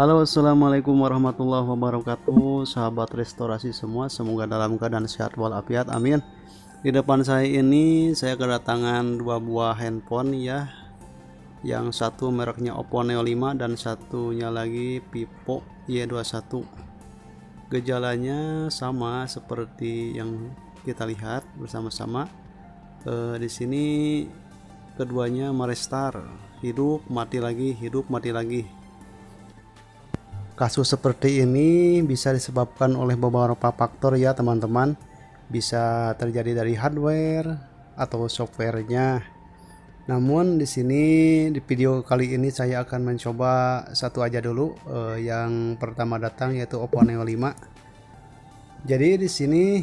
Halo, assalamualaikum warahmatullahi wabarakatuh, sahabat restorasi semua, semoga dalam keadaan sehat walafiat, amin. Di depan saya ini saya kedatangan dua buah handphone ya, yang satu mereknya Oppo Neo 5 dan satunya lagi Vivo Y21. Gejalanya sama seperti yang kita lihat bersama-sama. Di sini keduanya merestart, hidup mati lagi, hidup mati lagi. Kasus seperti ini bisa disebabkan oleh beberapa faktor ya teman-teman. Bisa terjadi dari hardware atau softwarenya. Namun di sini di video kali ini saya akan mencoba satu aja dulu. Yang pertama datang yaitu Oppo Neo 5. Jadi di sini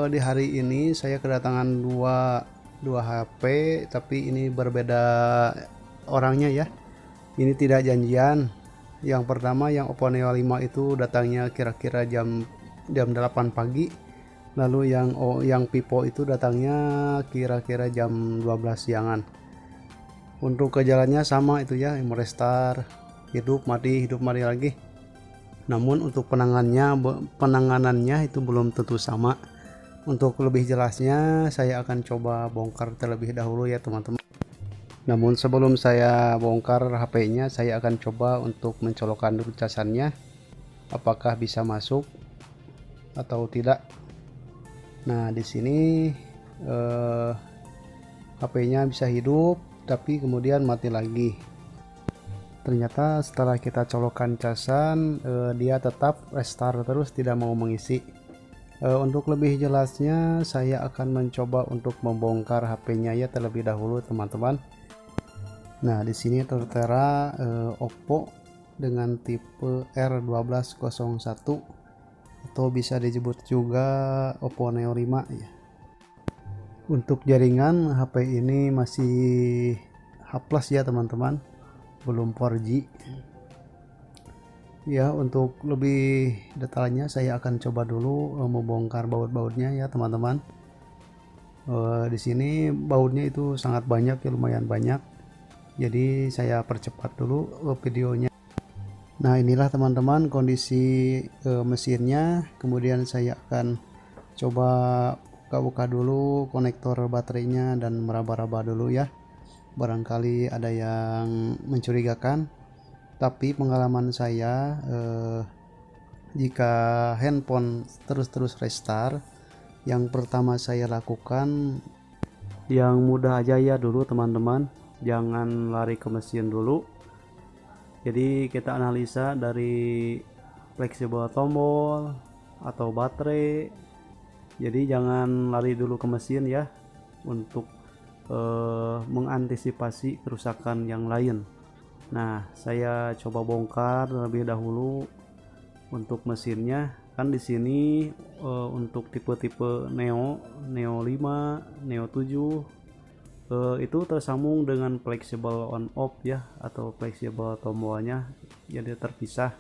di hari ini saya kedatangan dua HP, tapi ini berbeda orangnya ya. Ini tidak janjian. Yang pertama yang Oppo Neo 5 itu datangnya kira-kira jam 8 pagi. Lalu yang Vivo itu datangnya kira-kira jam 12 siangan. Untuk gejalanya sama itu ya, merestart, hidup mati lagi. Namun untuk penanganannya itu belum tentu sama. Untuk lebih jelasnya saya akan coba bongkar terlebih dahulu ya teman-teman. Namun sebelum saya bongkar HP-nya, saya akan coba untuk mencolokkan dulu casannya, apakah bisa masuk atau tidak. Nah di sini HP-nya bisa hidup, tapi kemudian mati lagi. Ternyata setelah kita colokkan casan, dia tetap restart terus, tidak mau mengisi. Untuk lebih jelasnya, saya akan mencoba untuk membongkar HP-nya ya terlebih dahulu teman-teman. Nah, di sini tertera Oppo dengan tipe R1201 atau bisa disebut juga Oppo Neo 5 ya. Untuk jaringan HP ini masih H+ ya teman-teman, belum 4G. Ya, untuk lebih detailnya saya akan coba dulu membongkar baut-bautnya ya teman-teman. Di sini bautnya itu sangat banyak ya, lumayan banyak. Jadi saya percepat dulu videonya. Nah inilah teman-teman kondisi mesinnya. Kemudian saya akan coba buka-buka dulu konektor baterainya dan meraba-raba dulu ya. Barangkali ada yang mencurigakan. Tapi pengalaman saya jika handphone terus-terus restart, yang pertama saya lakukan yang mudah aja ya dulu teman-teman. Jangan lari ke mesin dulu. Jadi kita analisa dari fleksibel tombol atau baterai. Jadi jangan lari dulu ke mesin ya, untuk mengantisipasi kerusakan yang lain. Nah saya coba bongkar terlebih dahulu untuk mesinnya. Kan di sini untuk tipe-tipe Neo 5, Neo 7 itu tersambung dengan fleksibel on off ya, atau fleksibel tombolnya, jadi terpisah.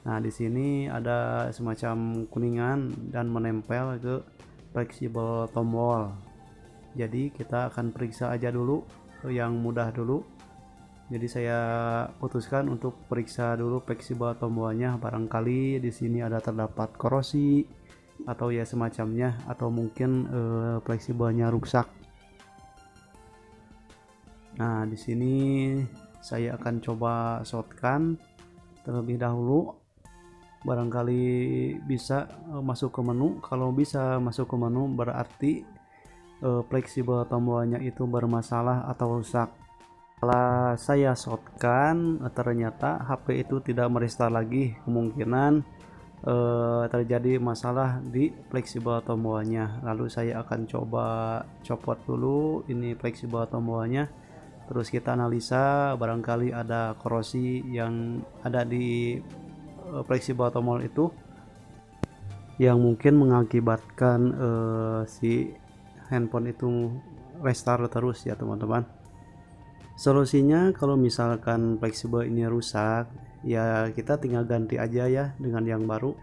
Nah di sini ada semacam kuningan dan menempel ke fleksibel tombol. Jadi kita akan periksa aja dulu yang mudah dulu. Jadi saya putuskan untuk periksa dulu fleksibel tombolnya, barangkali di sini ada terdapat korosi atau ya semacamnya, atau mungkin fleksibelnya rusak. Nah, di sini saya akan coba shotgun terlebih dahulu. Barangkali bisa masuk ke menu. Kalau bisa masuk ke menu berarti fleksibel tombolnya itu bermasalah atau rusak. Setelah saya shotgun, ternyata HP itu tidak merestart lagi. Kemungkinan terjadi masalah di fleksibel tombolnya. Lalu saya akan coba copot dulu ini fleksibel tombolnya. Terus kita analisa, barangkali ada korosi yang ada di fleksibel tombol itu yang mungkin mengakibatkan si handphone itu restart terus ya teman-teman. Solusinya kalau misalkan fleksibel ini rusak, ya kita tinggal ganti aja ya dengan yang baru,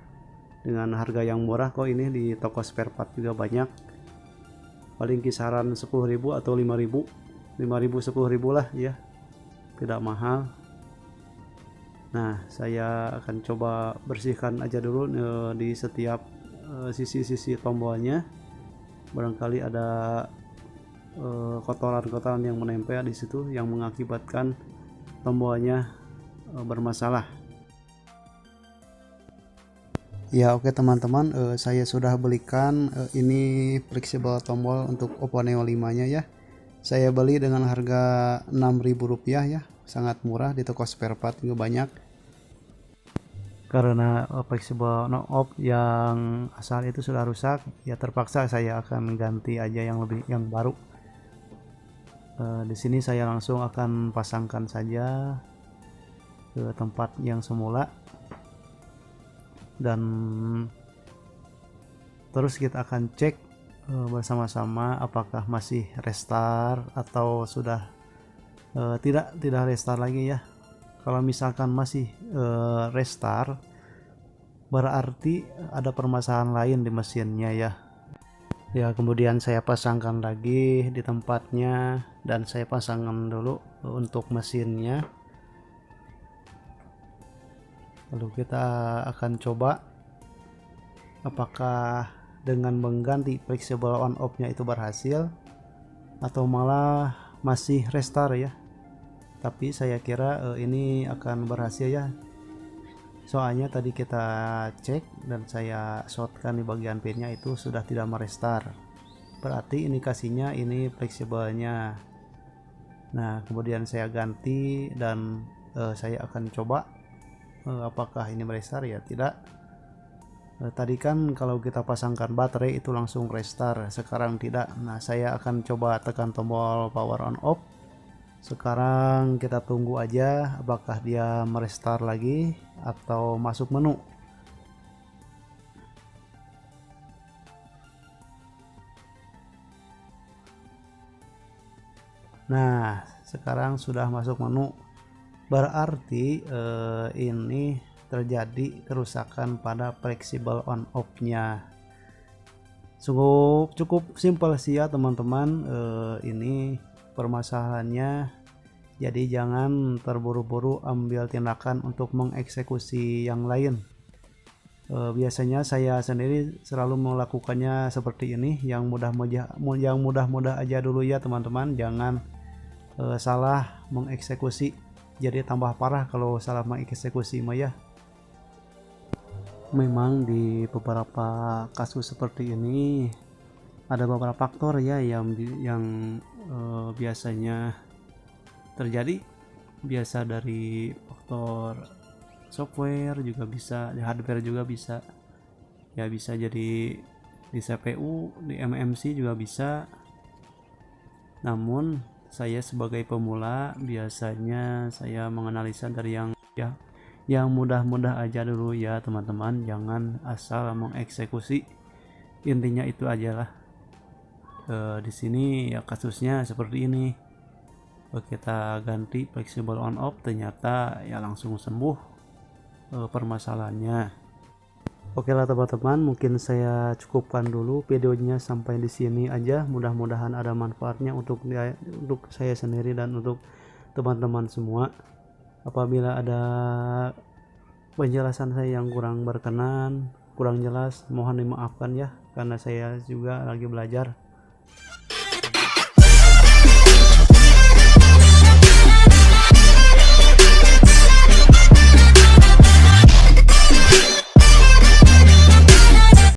dengan harga yang murah kok, ini di toko spare part juga banyak. paling kisaran 10.000 atau 5.000, 10.000 lah ya, tidak mahal. Nah, saya akan coba bersihkan aja dulu di setiap sisi-sisi tombolnya, barangkali ada kotoran-kotoran yang menempel di situ yang mengakibatkan tombolnya bermasalah. Ya oke teman-teman, saya sudah belikan ini fleksibel tombol untuk Oppo Neo 5 nya ya. Saya beli dengan harga Rp6.000 ya, sangat murah, di toko spare part juga banyak. Karena fleksibel knob yang asal itu sudah rusak, ya terpaksa saya akan ganti aja yang baru. Di sini saya langsung akan pasangkan saja ke tempat yang semula, dan terus kita akan cek bersama-sama apakah masih restart atau sudah tidak restart lagi ya. Kalau misalkan masih restart, berarti ada permasalahan lain di mesinnya ya. Ya, kemudian saya pasangkan lagi di tempatnya, dan saya pasangkan dulu untuk mesinnya. Lalu kita akan coba apakah dengan mengganti fleksibel on off nya itu berhasil atau malah masih restart ya. Tapi saya kira ini akan berhasil ya, soalnya tadi kita cek dan saya shotkan di bagian pinnya itu sudah tidak merestart, berarti indikasinya ini fleksibelnya. Nah, kemudian saya ganti dan saya akan coba apakah ini merestart ya tidak. Tadi kan kalau kita pasangkan baterai itu langsung restart, sekarang tidak. Nah, saya akan coba tekan tombol power on off. Sekarang kita tunggu aja apakah dia merestart lagi atau masuk menu. Nah, sekarang sudah masuk menu, berarti ini terjadi kerusakan pada fleksibel on off nya. Cukup simpel sih ya teman-teman, ini permasalahannya. Jadi jangan terburu-buru ambil tindakan untuk mengeksekusi yang lain. Biasanya saya sendiri selalu melakukannya seperti ini, yang mudah-mudah aja dulu ya teman-teman, jangan salah mengeksekusi, jadi tambah parah kalau salah mengeksekusi mah ya. Memang di beberapa kasus seperti ini ada beberapa faktor ya yang biasanya terjadi, biasa dari faktor software juga bisa, di hardware juga bisa ya, bisa jadi di CPU, di MMC juga bisa. Namun saya sebagai pemula biasanya saya menganalisa dari yang mudah-mudah aja dulu ya teman-teman, jangan asal mengeksekusi, intinya itu aja lah. Di sini ya kasusnya seperti ini. Kita ganti fleksibel on off, ternyata ya langsung sembuh permasalahannya. Oke lah teman-teman, mungkin saya cukupkan dulu videonya sampai di sini aja. Mudah-mudahan ada manfaatnya untuk saya sendiri dan untuk teman-teman semua. Apabila ada penjelasan saya yang kurang berkenan, kurang jelas, mohon dimaafkan ya, karena saya juga lagi belajar.